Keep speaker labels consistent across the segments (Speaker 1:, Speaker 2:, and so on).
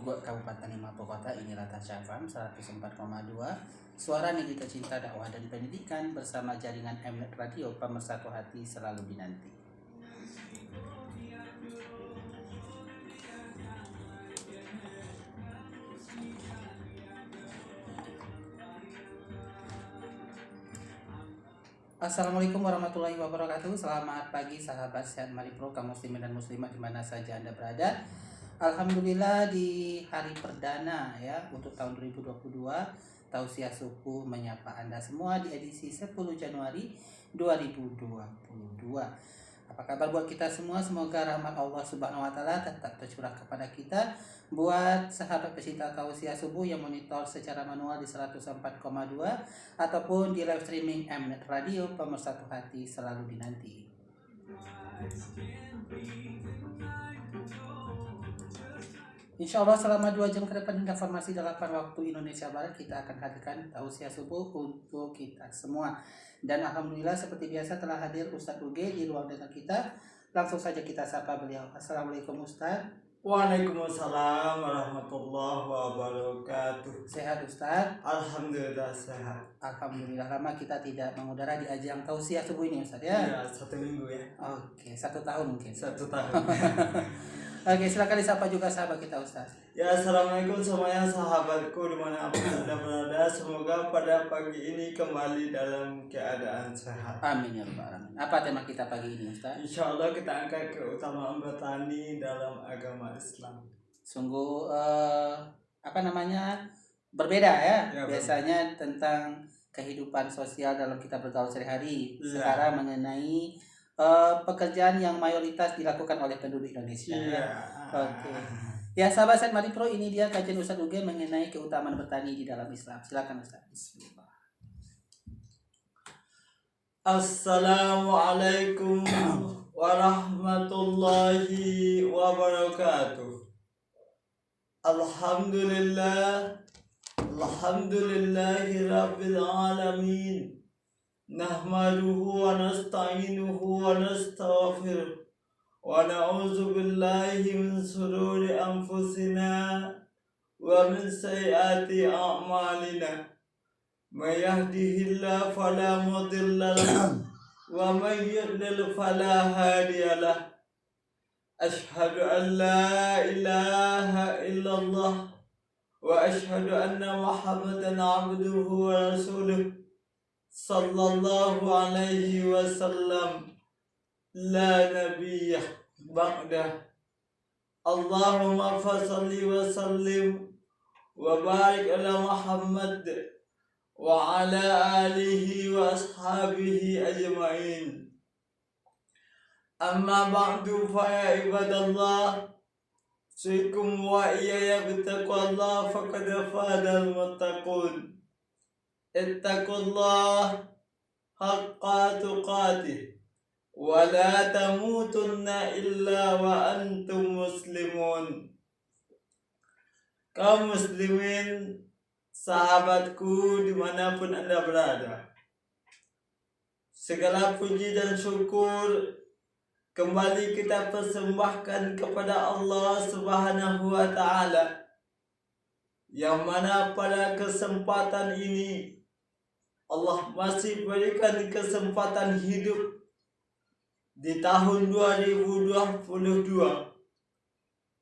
Speaker 1: Bogor, Kabupaten Mampo Kota. Inilah Tasya FM 104,2, suara Nidita Cinta Dakwah dan Pendidikan bersama jaringan Mnet Radio, pemersatu hati selalu dinanti. Assalamualaikum warahmatullahi wabarakatuh. Selamat pagi sahabat Sehat Mari Pro, kaum muslimin dan muslimat di mana saja Anda berada. Alhamdulillah di hari perdana ya untuk tahun 2022, Tausiah Subuh menyapa Anda semua di edisi 10 Januari 2022. Apa kabar buat kita semua? Semoga rahmat Allah Subhanahu wa taala tetap tercurah kepada kita. Buat sahabat pecinta Tausiah Subuh yang monitor secara manual di 104,2 ataupun di live streaming Mnet Radio, pemersatu hati selalu dinanti. Insya Allah selama 2 jam ke depan hingga formasi 8 waktu Indonesia Barat kita akan hadirkan Tausiah Subuh untuk kita semua. Dan Alhamdulillah seperti biasa telah hadir Ustadz Uge di ruang dengar kita. Langsung saja kita sapa beliau. Assalamualaikum Ustadz.
Speaker 2: Waalaikumsalam warahmatullahi wabarakatuh.
Speaker 1: Sehat Ustadz?
Speaker 2: Alhamdulillah sehat.
Speaker 1: Alhamdulillah, lama kita tidak mengudara di ajang Tausiah Subuh ini Ustadz ya?
Speaker 2: Iya, 1 minggu ya.
Speaker 1: Oke, 1 tahun mungkin.
Speaker 2: 1 tahun.
Speaker 1: Oke, silakan disapa juga sahabat kita Ustaz.
Speaker 2: Ya, assalamualaikum semuanya sahabatku dimanapun Anda berada. Semoga pada pagi ini kembali dalam keadaan sehat.
Speaker 1: Amin ya rabbal alamin. Apa tema kita pagi ini Ustaz?
Speaker 2: Insya Allah kita angkat keutamaan bertani dalam agama Islam.
Speaker 1: Sungguh berbeda ya. Biasanya
Speaker 2: berbeda.
Speaker 1: Tentang kehidupan sosial dalam kita bergaul sehari-hari.
Speaker 2: Ya.
Speaker 1: Sekarang mengenai pekerjaan yang mayoritas dilakukan oleh penduduk Indonesia.
Speaker 2: Iya.
Speaker 1: Oke. Ya sahabat Sehat Mari Pro, ini dia kajian Ustadz Uge mengenai keutamaan bertani di dalam Islam. Silakan Ustaz. Bismillah.
Speaker 2: Assalamualaikum warahmatullahi wabarakatuh. Alhamdulillahi rabbil alamin. Nahmaduhu wa nasta'inuhu wa nastaghfiruh wa na'udzu billahi min shururi anfusina wa min sayyiati a'malina. May yahdihillahu fala mudilla lahu wa may yudlil fala hadiya lahu. Ashhadu an la ilaha illallah wa ashhadu anna Muhammadan 'abduhu wa rasuluh. Sallallahu alaihi wasallam. La nabiyyah ba'dah. Allahumma fasalli wa sallim wa barik ala Muhammad wa ala alihi wa ashabihi ajma'in. Amma ba'du fa ya ibadallah, usikum wa iyaya bittaqwallah faqad fadal muttaqun. Ittaqullah haqqa tuqatih wa la tamutunna illa wa antum muslimun. Kaum muslimin, sahabatku dimanapun Anda berada, segala puji dan syukur kembali kita persembahkan kepada Allah Subhanahu wa ta'ala, yang mana pada kesempatan ini Allah masih berikan kesempatan hidup di tahun 2022,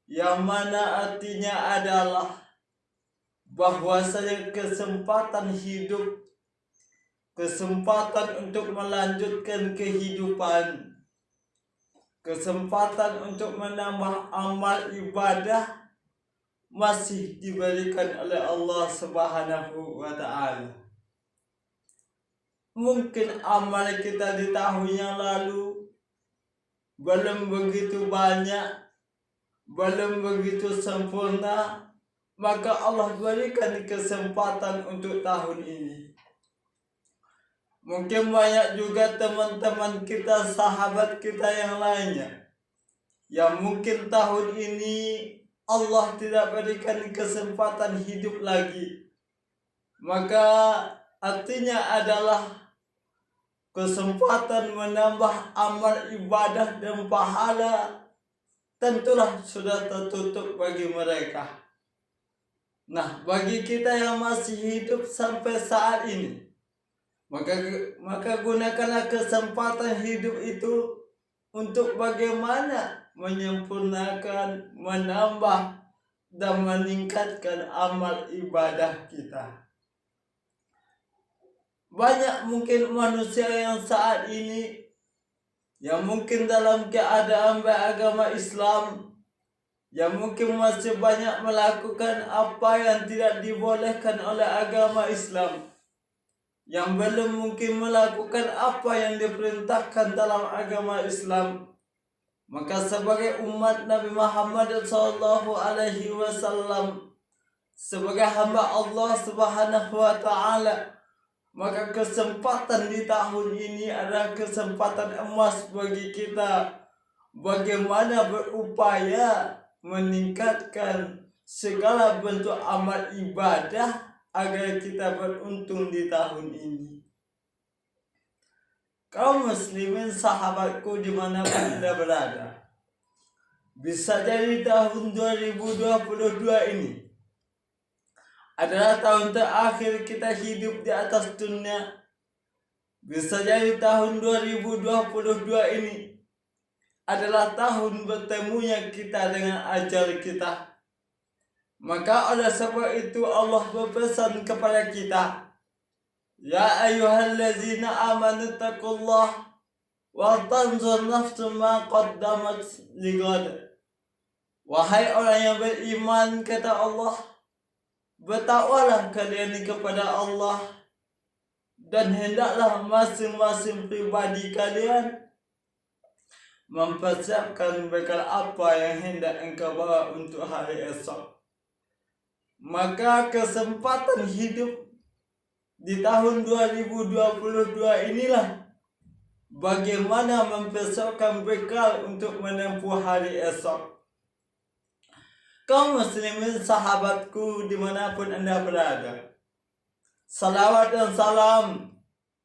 Speaker 2: yang mana artinya adalah bahwasanya kesempatan hidup, kesempatan untuk melanjutkan kehidupan, kesempatan untuk menambah amal ibadah masih diberikan oleh Allah Subhanahu wa ta'ala. Mungkin amal kita di tahun yang lalu belum begitu banyak, belum begitu sempurna, maka Allah berikan kesempatan untuk tahun ini. Mungkin banyak juga teman-teman kita, sahabat kita yang lainnya, yang mungkin tahun ini Allah tidak berikan kesempatan hidup lagi. Maka artinya adalah kesempatan menambah amal ibadah dan pahala tentulah sudah tertutup bagi mereka. Nah, bagi kita yang masih hidup sampai saat ini, maka gunakanlah kesempatan hidup itu untuk bagaimana menyempurnakan, menambah, dan meningkatkan amal ibadah kita. Banyak mungkin manusia yang saat ini yang mungkin dalam keadaan beragama Islam, yang mungkin masih banyak melakukan apa yang tidak dibolehkan oleh agama Islam, yang belum mungkin melakukan apa yang diperintahkan dalam agama Islam. Maka sebagai umat Nabi Muhammad SAW, sebagai hamba Allah Subhanahu wa Ta'ala, maka kesempatan di tahun ini adalah kesempatan emas bagi kita bagaimana berupaya meningkatkan segala bentuk amal ibadah agar kita beruntung di tahun ini. Kaum muslimin sahabatku dimanapun Anda berada, bisa jadi tahun 2022 ini adalah tahun terakhir kita hidup di atas dunia. Bisa jadi tahun 2022 ini adalah tahun bertemunya kita dengan ajal kita. Maka oleh sebab itu Allah berpesan kepada kita, Ya ayyuhallazina amanu taqullah wa tanzur nafsum ma qaddamat lighad. Wahai orang yang beriman, kata Allah, bertakwalah kalian kepada Allah, dan hendaklah masing-masing pribadi kalian mempersiapkan bekal apa yang hendak engkau bawa untuk hari esok. Maka kesempatan hidup di tahun 2022 inilah bagaimana mempersiapkan bekal untuk menempuh hari esok. Kaum muslimin sahabatku dimanapun Anda berada, salawat dan salam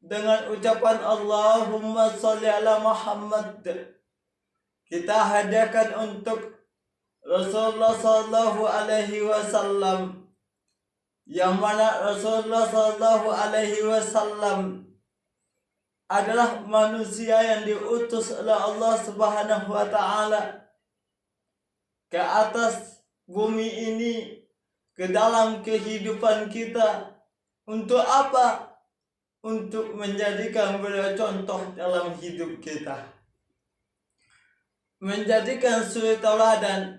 Speaker 2: dengan ucapan Allahumma sholli ala Muhammad kita hadiahkan untuk Rasulullah Sallallahu Alaihi Wasallam, yang mana Rasulullah Sallallahu Alaihi Wasallam adalah manusia yang diutus oleh Allah Subhanahu Wa Taala ke atas bumi ini, ke dalam kehidupan kita. Untuk apa? Untuk menjadikan beliau contoh dalam hidup kita, menjadikan suri tauladan,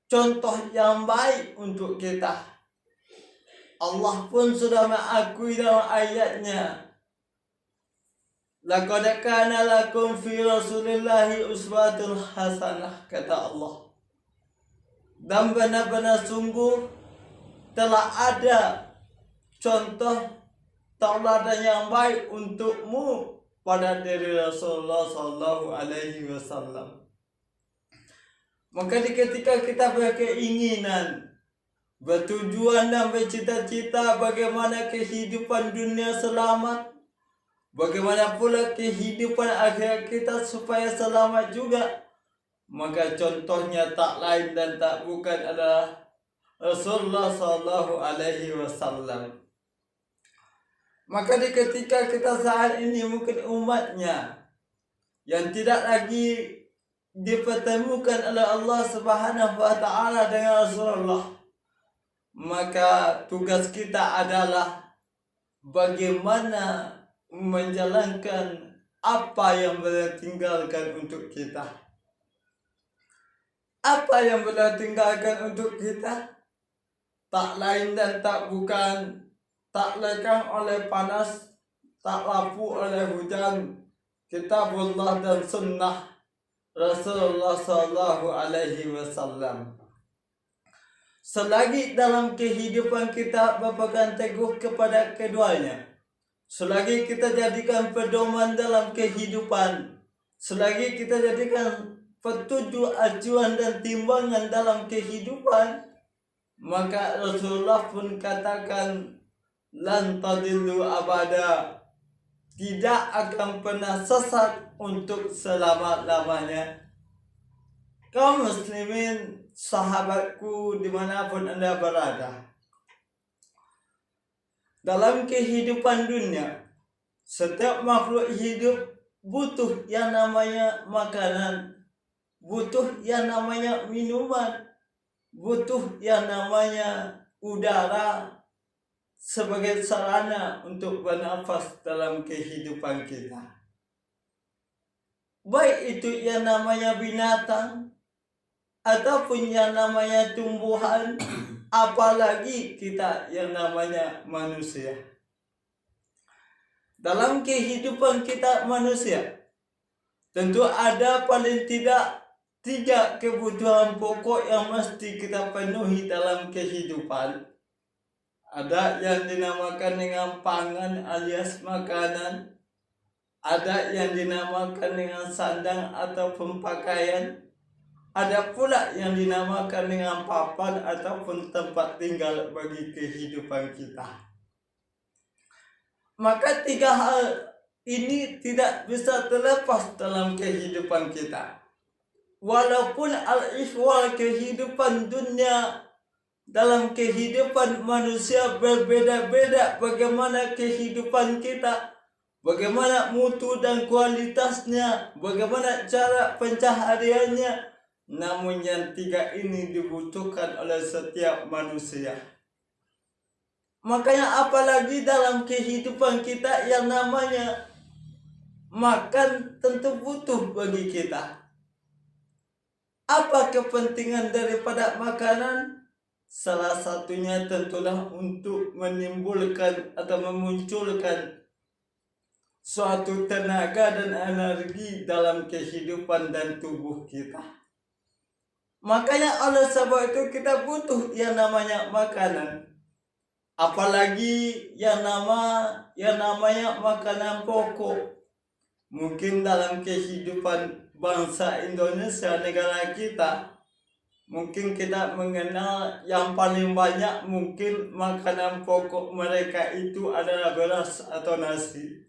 Speaker 2: contoh yang baik untuk kita. Allah pun sudah mengakui dalam ayatnya, Laqad kana lakum fi Rasulillahi uswatun hasanah, kata Allah. Dan benar-benar sungguh telah ada contoh tauladan yang baik untukmu pada diri Rasulullah Sallallahu Alaihi Wasallam. Maka ketika kita berkeinginan, bertujuan dan bercita-cita bagaimana kehidupan dunia selamat, bagaimana pula kehidupan akhirat kita supaya selamat juga, maka contohnya tak lain dan tak bukan adalah Rasulullah Sallallahu Alaihi Wasallam. Maka ketika kita saat ini mungkin umatnya yang tidak lagi dipertemukan oleh Allah Subhanahu Wa Taala dengan Rasulullah, maka tugas kita adalah bagaimana menjalankan apa yang beliau tinggalkan untuk kita. Apa yang beliau tinggalkan untuk kita tak lain dan tak bukan, tak lekang oleh panas, tak lapu oleh hujan, kitabullah dan sunnah Rasulullah Sallallahu Alaihi Wasallam. Selagi dalam kehidupan kita berpegang teguh kepada keduanya, selagi kita jadikan pedoman dalam kehidupan, selagi kita jadikan petunjuk, acuan dan timbangan dalam kehidupan, maka Rasulullah pun katakan, lan tadillu abada, tidak akan pernah sesat untuk selama-lamanya. Kaum muslimin sahabatku dimanapun Anda berada. Dalam kehidupan dunia, setiap makhluk hidup butuh yang namanya makanan, butuh yang namanya minuman, butuh yang namanya udara sebagai sarana untuk bernafas dalam kehidupan kita. Baik itu yang namanya binatang ataupun yang namanya tumbuhan, apalagi kita yang namanya manusia. Dalam kehidupan kita manusia, tentu ada paling tidak 3 kebutuhan pokok yang mesti kita penuhi dalam kehidupan. Ada yang dinamakan dengan pangan alias makanan, ada yang dinamakan dengan sandang ataupun pakaian, ada pula yang dinamakan dengan papan ataupun tempat tinggal bagi kehidupan kita. Maka 3 hal ini tidak bisa terlepas dalam kehidupan kita. Walaupun al-ihwal kehidupan dunia dalam kehidupan manusia berbeda-beda bagaimana kehidupan kita, bagaimana mutu dan kualitasnya, bagaimana cara pencahariannya, namun yang 3 ini dibutuhkan oleh setiap manusia. Makanya apalagi dalam kehidupan kita yang namanya makan tentu butuh bagi kita. Apa kepentingan daripada makanan? Salah satunya tentulah untuk menimbulkan atau memunculkan suatu tenaga dan energi dalam kehidupan dan tubuh kita. Makanya oleh sebab itu kita butuh yang namanya makanan. Apalagi yang namanya makanan pokok. Mungkin dalam kehidupan bangsa Indonesia, negara kita, mungkin kita mengenal yang paling banyak mungkin makanan pokok mereka itu adalah beras atau nasi.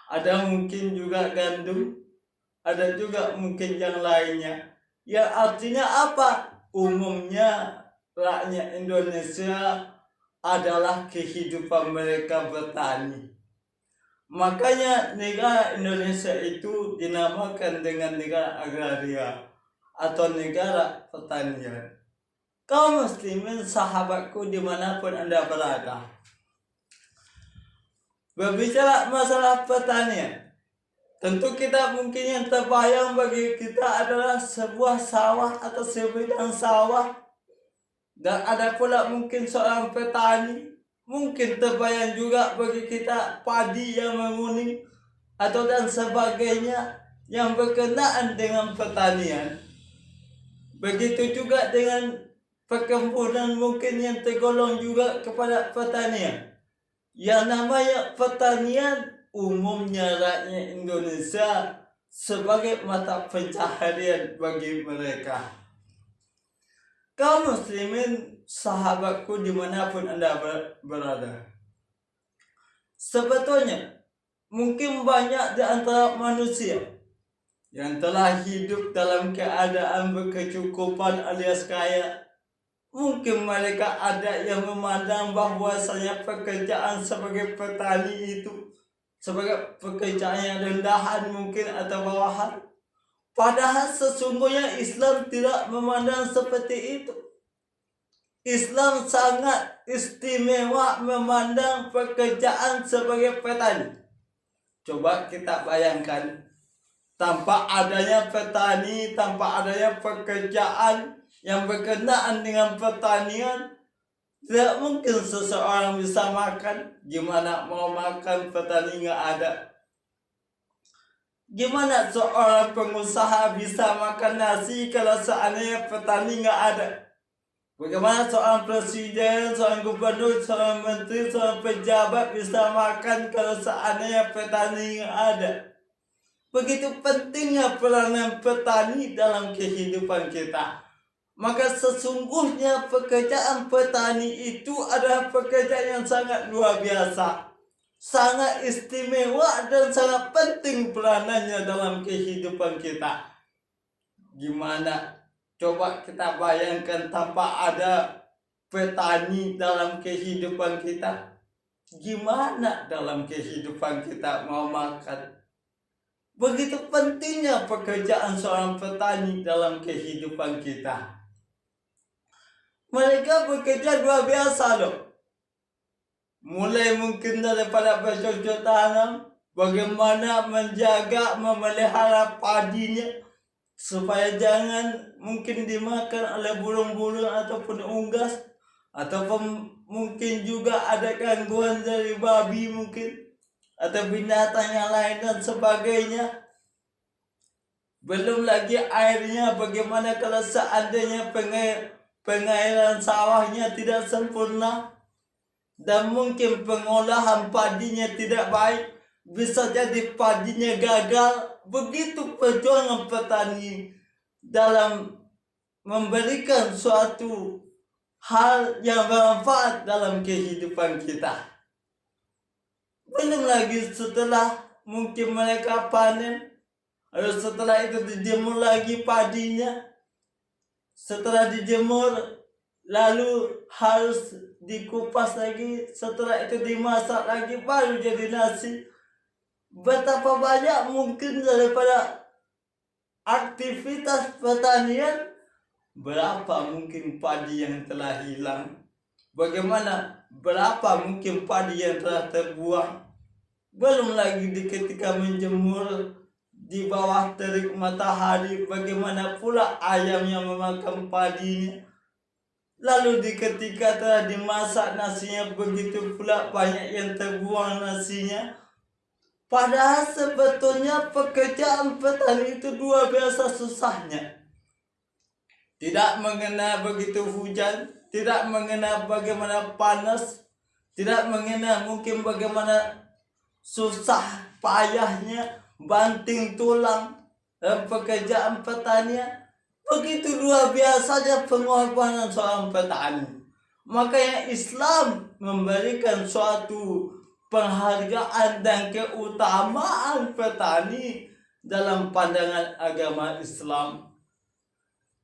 Speaker 2: Ada mungkin juga gandum, ada juga mungkin yang lainnya. Yang artinya apa? Umumnya rakyat Indonesia adalah kehidupan mereka bertani. Makanya negara Indonesia itu dinamakan dengan negara agraria atau negara pertanian. Kaum muslimin sahabatku dimanapun Anda berada, berbicara masalah pertanian, tentu kita mungkin yang terbayang bagi kita adalah sebuah sawah atau sebidang sawah. Dan ada pula mungkin seorang petani, mungkin terbayang juga bagi kita padi yang menguning atau dan sebagainya yang berkenaan dengan pertanian. Begitu juga dengan perkebunan mungkin yang tergolong juga kepada pertanian. Yang namanya pertanian umumnya rakyat Indonesia sebagai mata pencaharian bagi mereka. Kaum muslimin sahabatku dimanapun Anda berada, sebetulnya mungkin banyak di antara manusia yang telah hidup dalam keadaan berkecukupan alias kaya. Mungkin mereka ada yang memandang bahwasanya pekerjaan sebagai petani itu sebagai pekerjaan yang rendahan mungkin atau bawahan. Padahal sesungguhnya Islam tidak memandang seperti itu. Islam sangat istimewa memandang pekerjaan sebagai petani. Coba kita bayangkan, tanpa adanya petani, tanpa adanya pekerjaan yang berkenaan dengan pertanian, tidak mungkin seseorang bisa makan. Gimana mau makan petani nggak ada? Gimana seorang pengusaha bisa makan nasi kalau seandainya petani nggak ada? Bagaimana seorang presiden, seorang gubernur, seorang menteri, seorang pejabat bisa makan kalau seandainya petani nggak ada? Begitu pentingnya peranan petani dalam kehidupan kita. Maka sesungguhnya pekerjaan petani itu adalah pekerjaan yang sangat luar biasa, sangat istimewa dan sangat penting peranannya dalam kehidupan kita. Gimana Coba kita bayangkan tanpa ada petani dalam kehidupan kita, gimana dalam kehidupan kita mau makan? Begitu pentingnya pekerjaan seorang petani dalam kehidupan kita. Mereka bekerja luar biasa loh. Mulai mungkin daripada bercocok tanam, bagaimana menjaga, memelihara padinya supaya jangan mungkin dimakan oleh burung-burung ataupun unggas, ataupun mungkin juga ada gangguan dari babi mungkin atau binatang yang lain dan sebagainya. Belum lagi airnya, bagaimana kalau seandainya pengairan sawahnya tidak sempurna dan mungkin pengolahan padinya tidak baik, bisa jadi padinya gagal. Begitu perjuangan petani dalam memberikan suatu hal yang bermanfaat dalam kehidupan kita. Belum lagi setelah mungkin mereka panen, lalu setelah itu dijemur lagi padinya. Setelah dijemur, lalu harus dikupas lagi, setelah itu dimasak lagi, baru jadi nasi. Betapa banyak mungkin daripada aktivitas pertanian, berapa mungkin padi yang telah hilang, bagaimana berapa mungkin padi yang telah terbuang. Belum lagi ketika menjemur di bawah terik matahari, bagaimana pula ayam yang memakan padinya. Lalu ketika telah dimasak nasinya, begitu pula banyak yang terbuang nasinya. Padahal sebetulnya pekerjaan petani itu luar biasa susahnya. Tidak mengenal begitu hujan, tidak mengenal bagaimana panas, tidak mengenal mungkin bagaimana susah payahnya, banting tulang dan pekerjaan petani. Begitu luar biasanya pengorbanan seorang petani. Makanya Islam memberikan suatu penghargaan dan keutamaan petani dalam pandangan agama Islam.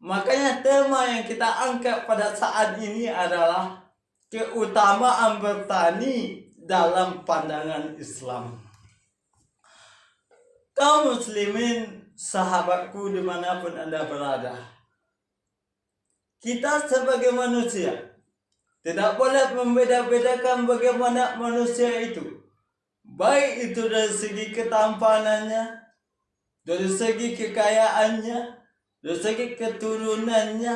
Speaker 2: Makanya tema yang kita angkat pada saat ini adalah keutamaan petani dalam pandangan Islam. Kaum muslimin, sahabatku dimanapun Anda berada, kita sebagai manusia tidak boleh membeda-bedakan bagaimana manusia itu, baik itu dari segi ketampanannya, dari segi kekayaannya, dari segi keturunannya,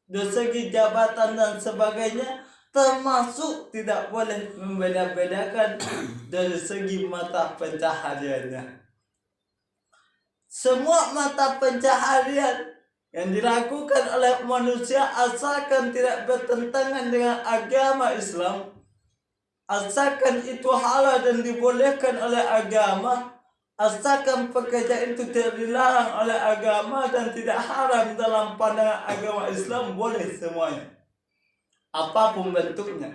Speaker 2: dari segi jabatan dan sebagainya, termasuk tidak boleh membeda-bedakan dari segi mata pencahariannya. Semua mata pencaharian yang dilakukan oleh manusia asalkan tidak bertentangan dengan agama Islam, asalkan itu halal dan dibolehkan oleh agama, asalkan pekerjaan itu tidak dilarang oleh agama dan tidak haram dalam pandangan agama Islam, boleh semuanya, apapun bentuknya.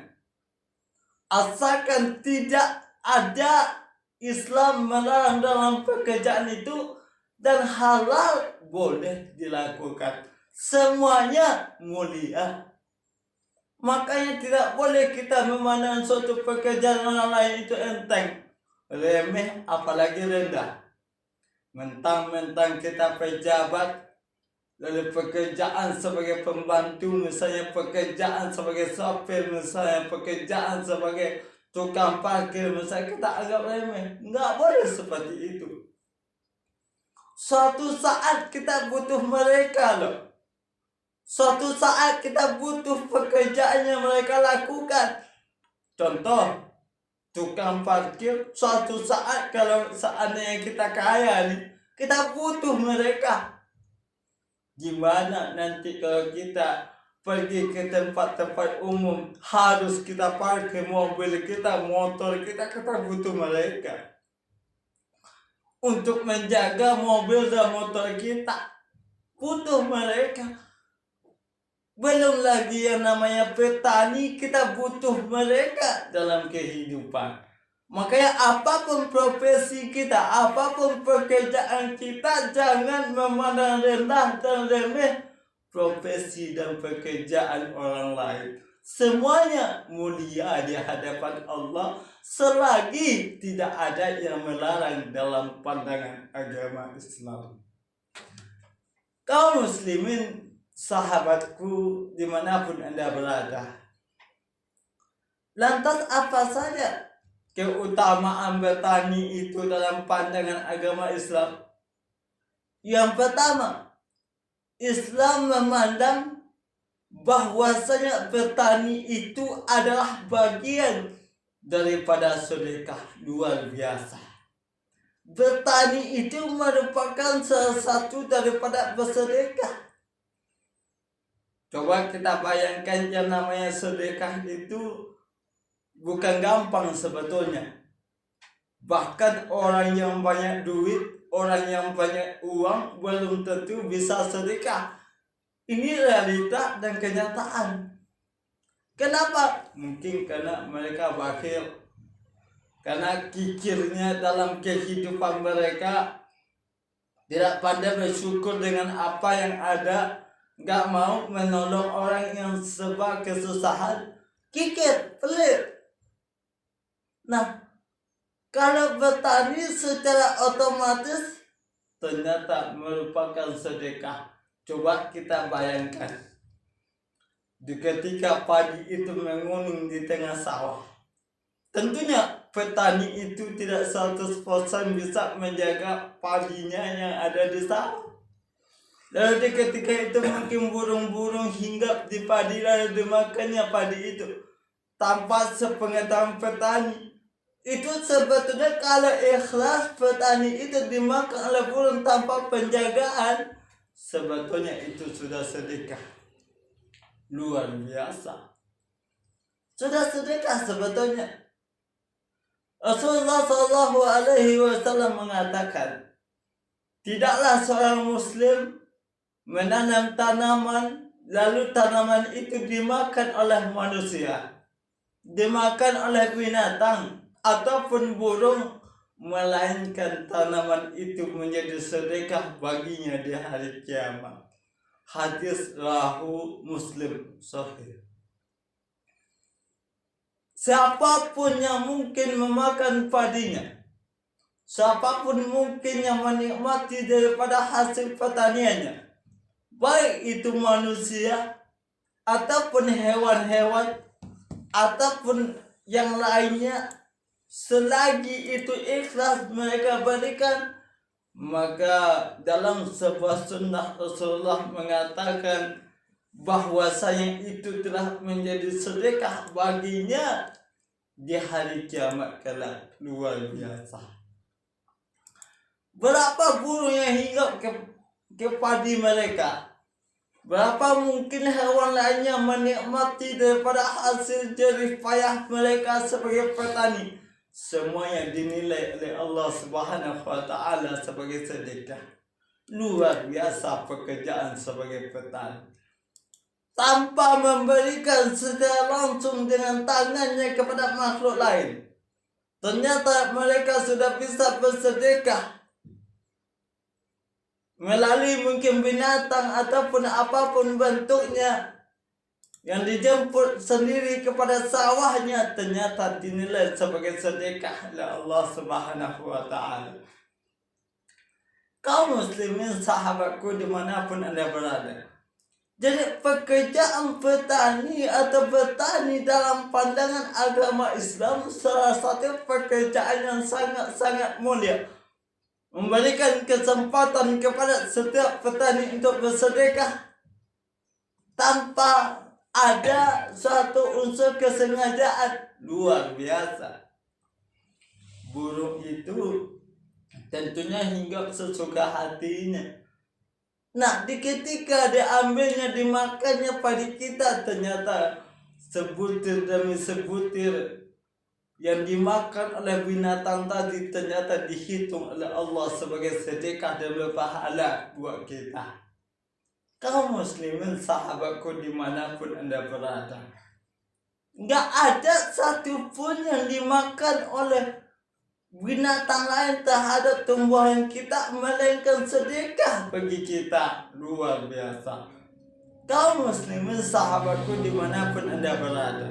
Speaker 2: Asalkan tidak ada Islam melarang dalam pekerjaan itu dan halal, boleh dilakukan. Semuanya mulia. Makanya tidak boleh kita memandang suatu pekerjaan orang lain itu enteng, remeh, apalagi rendah. Mentang-mentang kita pejabat, lalu pekerjaan sebagai pembantu, misalnya pekerjaan sebagai sopir, misalnya pekerjaan sebagai tukang parkir, misalnya, kita anggap remeh. Nggak boleh seperti itu. Suatu saat kita butuh mereka loh. Suatu saat kita butuh pekerjaan yang mereka lakukan. Contoh, tukang parkir, suatu saat kalau seandainya kita kaya nih, kita butuh mereka. Gimana nanti kalau kita pergi ke tempat-tempat umum, harus kita parkir mobil kita, motor kita butuh mereka untuk menjaga mobil dan motor kita, butuh mereka. Belum lagi yang namanya petani, kita butuh mereka dalam kehidupan. Makanya apapun profesi kita, apapun pekerjaan kita, jangan memandang rendah dan remeh profesi dan pekerjaan orang lain. Semuanya mulia di hadapan Allah selagi tidak ada yang melarang dalam pandangan agama Islam. Kaum muslimin, sahabatku dimanapun Anda berada, lantas apa saja keutamaan bertani itu dalam pandangan agama Islam? Yang pertama, Islam memandang bahwasanya bertani itu adalah bagian daripada sedekah luar biasa. Bertani itu merupakan salah satu daripada bersedekah. Coba kita bayangkan yang namanya sedekah itu bukan gampang sebetulnya. Bahkan orang yang banyak duit, orang yang banyak uang belum tentu bisa sedekah. Ini realita dan kenyataan. Kenapa? Mungkin karena mereka bakhil, karena kikirnya dalam kehidupan mereka, tidak pandai bersyukur dengan apa yang ada, gak mau menolong orang yang serba kesusahan, kikir, pelit. Nah, kalau bertani secara otomatis ternyata merupakan sedekah. Coba kita bayangkan, ketika padi itu mengunung di tengah sawah, tentunya petani itu tidak 100% bisa menjaga padinya yang ada di sawah. Lalu ketika itu mungkin burung-burung hinggap di padi lalu dimakannya padi itu. Tanpa sepengetahuan petani, itu sebetulnya kalau ikhlas petani itu dimakan oleh burung tanpa penjagaan, sebetulnya itu sudah sedekah luar biasa. Sudah sedekah sebetulnya. Rasulullah SAW mengatakan, tidaklah seorang muslim menanam tanaman lalu tanaman itu dimakan oleh manusia, dimakan oleh binatang ataupun burung, melainkan tanaman itu menjadi sedekah baginya di hari kiamat. Hadis rahu Muslim sahih. Siapapun yang mungkin memakan padinya, siapapun mungkin yang menikmati daripada hasil pertaniannya, baik itu manusia ataupun hewan-hewan ataupun yang lainnya, selagi itu ikhlas mereka berikan, maka dalam sebuah sunnah Rasulullah mengatakan bahwasanya itu telah menjadi sedekah baginya di hari kiamat kelak. Luar biasa. Berapa burung yang hinggap ke padi mereka, berapa mungkin hewan lainnya menikmati daripada hasil jerih payah mereka sebagai petani. Semuanya dinilai oleh Allah Subhanahu wa Ta'ala sebagai sedekah. Luar biasa pekerjaan sebagai petani. Tanpa memberikan secara langsung dengan tangannya kepada makhluk lain, ternyata mereka sudah bisa bersedekah melalui mungkin binatang ataupun apapun bentuknya yang dijemput sendiri kepada sawahnya, ternyata dinilai sebagai sedekah oleh Allah Subhanahu wa Ta'ala. Kaum muslimin, sahabatku dimanapun Anda berada, jadi pekerjaan petani atau bertani dalam pandangan agama Islam salah satu pekerjaan yang sangat-sangat mulia, memberikan kesempatan kepada setiap petani untuk bersedekah tanpa ada suatu unsur kesengajaan. Luar biasa. Burung itu tentunya hinggap sesuka hatinya. Nah, ketika diambilnya, dimakannya padi kita, ternyata sebutir demi sebutir yang dimakan oleh binatang tadi ternyata dihitung oleh Allah sebagai sedekah dan berpahala buat kita. Kaum muslimin, sahabatku dimanapun Anda berada, gak ada satupun yang dimakan oleh binatang lain terhadap tumbuhan kita melainkan sedekah bagi kita. Luar biasa. Kaum muslimin sahabatku dimanapun Anda berada.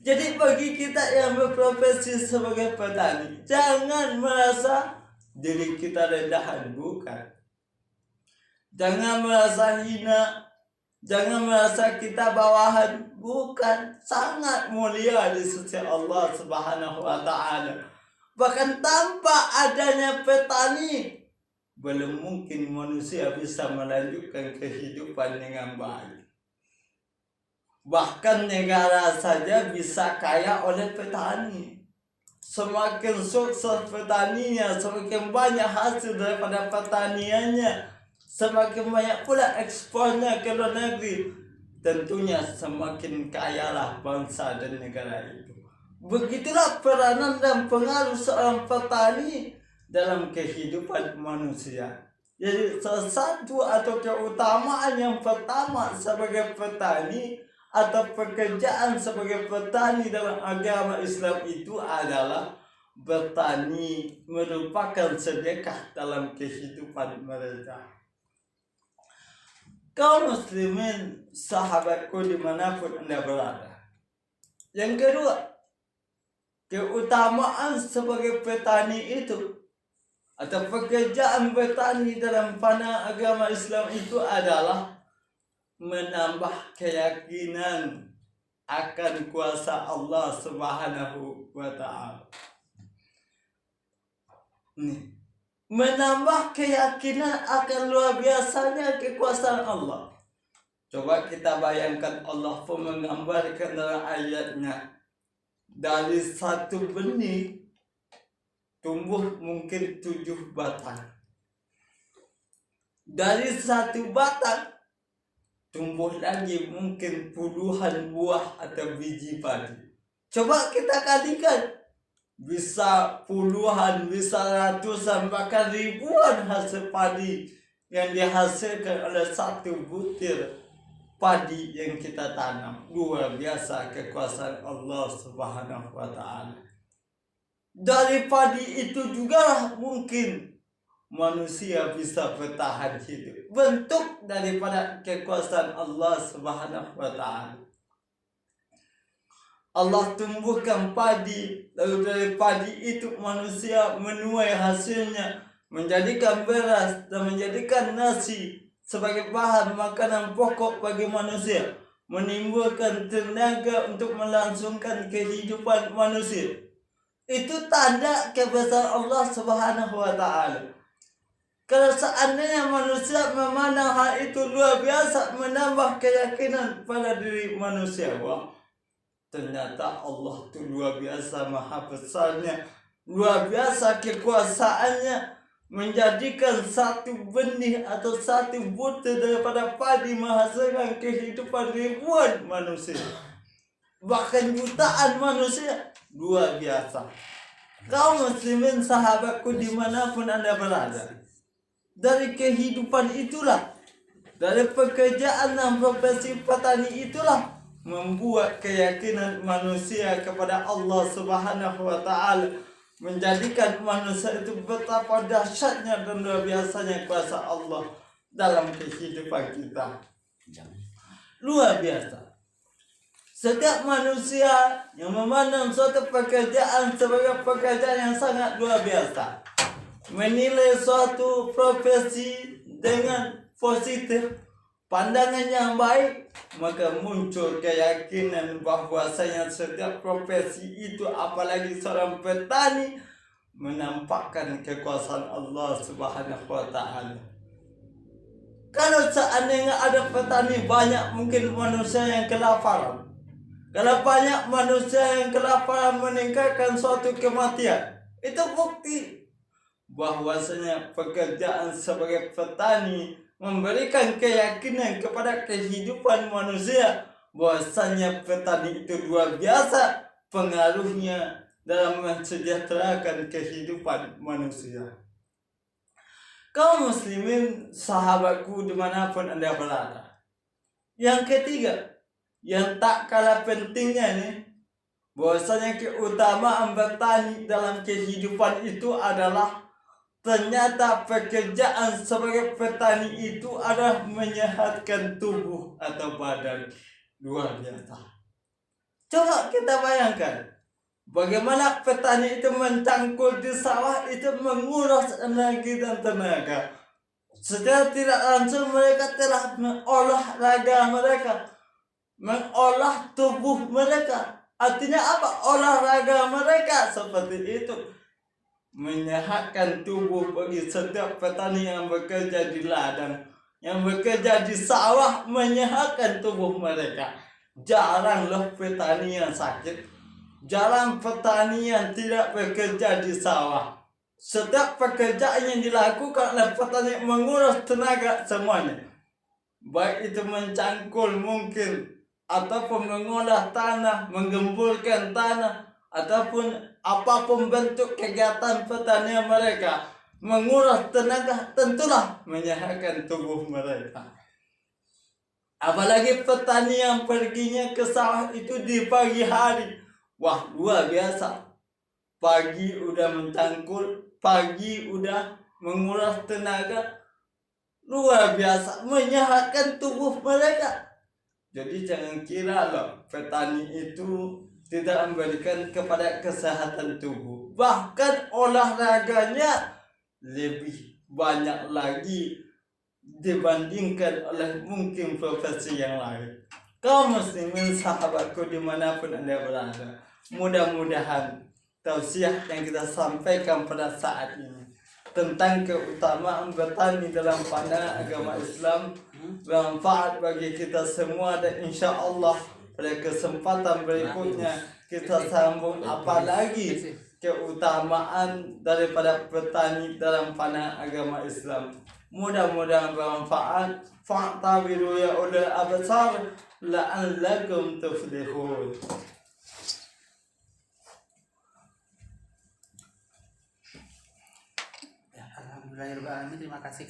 Speaker 2: Jadi bagi kita yang berprofesi sebagai petani, jangan merasa diri kita rendahan, bukan. Jangan merasa hina, jangan merasa kita bawahan, bukan. Sangat mulia di sisi Allah Subhanahu wa taala. Bahkan tanpa adanya petani, belum mungkin manusia bisa melanjutkan kehidupan dengan baik. Bahkan negara saja bisa kaya oleh petani. Semakin sukses petaninya, semakin banyak hasil daripada pertaniannya, semakin banyak pula ekspornya ke luar negeri, tentunya semakin kayalah bangsa dan negara itu. Begitulah peranan dan pengaruh seorang petani dalam kehidupan manusia. Jadi sesuatu atau keutamaan yang pertama sebagai petani atau pekerjaan sebagai petani dalam agama Islam itu adalah bertani merupakan sedekah dalam kehidupan mereka. Kaum muslimin sahabatku dimanapun Anda berada. Yang kedua, keutamaan sebagai petani itu atau pekerjaan petani dalam pandangan agama Islam itu adalah menambah keyakinan akan kuasa Allah Subhanahu wa taala. Menambah keyakinan akan luar biasanya kekuasaan Allah. Coba kita bayangkan Allah pun menggambarkan dalam ayatnya, dari satu benih tumbuh mungkin 7 batang. Dari satu batang tumbuh lagi mungkin puluhan buah atau biji padi. Coba kita kalikan, bisa puluhan, bisa ratusan, bahkan ribuan hasil padi yang dihasilkan oleh satu butir padi yang kita tanam. Luar biasa kekuasaan Allah Subhanahu wa taala. Dari padi itu juga mungkin manusia bisa bertahan hidup. Bentuk daripada kekuasaan Allah Subhanahu wa taala. Allah tumbuhkan padi, lalu dari padi itu manusia menuai hasilnya, menjadikan beras dan menjadikan nasi sebagai bahan makanan pokok bagi manusia, menimbulkan tenaga untuk melangsungkan kehidupan manusia. Itu tanda kebesaran Allah Subhanahu wa taala. Kalau seandainya manusia memandang hal itu luar biasa, menambah keyakinan pada diri manusia, wah, ternyata Allah itu luar biasa maha besarnya, luar biasa kekuasaannya, menjadikan satu benih atau satu butir daripada padi menghasilkan kehidupan ribuan manusia, bahkan jutaan manusia. Luar biasa. Kaum muslimin sahabatku dimanapun Anda berada, dari kehidupan itulah, dari pekerjaan dan profesi petani itulah membuat keyakinan manusia kepada Allah Subhanahu wa taala, menjadikan manusia itu betapa dahsyatnya dan luar biasanya kuasa Allah dalam kehidupan kita. Luar biasa. Setiap manusia yang memandang suatu pekerjaan sebagai pekerjaan yang sangat luar biasa, menilai suatu profesi dengan positif, pandangan yang baik, maka muncul keyakinan bahwasanya setiap profesi itu, apalagi seorang petani, menampakkan kekuasaan Allah Subhanahu wa taala. Kalau seandainya ada petani, banyak mungkin manusia yang kelaparan. Kalau banyak manusia yang kelaparan meningkatkan suatu kematian, itu bukti bahwasanya pekerjaan sebagai petani memberikan keyakinan kepada kehidupan manusia bahwasanya petani itu luar biasa pengaruhnya dalam mensejahterakan kehidupan manusia. Kaum muslimin sahabatku dimanapun Anda berada. Yang ketiga, yang tak kalah pentingnya nih, bahwasanya keutamaan bertani dalam kehidupan itu adalah ternyata pekerjaan sebagai petani itu adalah menyehatkan tubuh atau badan. Luar biasa. Coba kita bayangkan, bagaimana petani itu mencangkul di sawah, itu menguras energi dan tenaga. Secara tidak langsung mereka telah mengolah raga mereka, mengolah tubuh mereka. Artinya apa? Olahraga mereka seperti itu menyehatkan tubuh bagi setiap petani yang bekerja di ladang, yang bekerja di sawah, menyehatkan tubuh mereka. Jarang loh petani yang sakit, jarang petani yang tidak bekerja di sawah. Setiap pekerjaan yang dilakukan oleh petani menguras tenaga semuanya, baik itu mencangkul mungkin, ataupun mengolah tanah, menggemburkan tanah, ataupun apapun bentuk kegiatan pertanian mereka, menguras tenaga, tentulah menyehatkan tubuh mereka. Apalagi petani yang perginya ke sawah itu di pagi hari, wah luar biasa. Pagi udah mencangkul, pagi udah menguras tenaga, luar biasa menyehatkan tubuh mereka. Jadi jangan kira loh petani itu tidak memberikan kepada kesehatan tubuh. Bahkan olahraganya lebih banyak lagi dibandingkan oleh mungkin profesi yang lain. Kaum muslimin sahabatku dimanapun Anda berada, mudah-mudahan tausiah yang kita sampaikan pada saat ini tentang keutamaan bertani dalam pandangan agama Islam bermanfaat bagi kita semua, dan insya Allah pada kesempatan berikutnya kita sambung apalagi keutamaan daripada petani dalam pandangan agama Islam. Mudah-mudahan bermanfaat. Fa'tabiru ya ulil absar la'allakum tuflihun.
Speaker 1: Ya, alhamdulillahirobbilalamin. Terima kasih.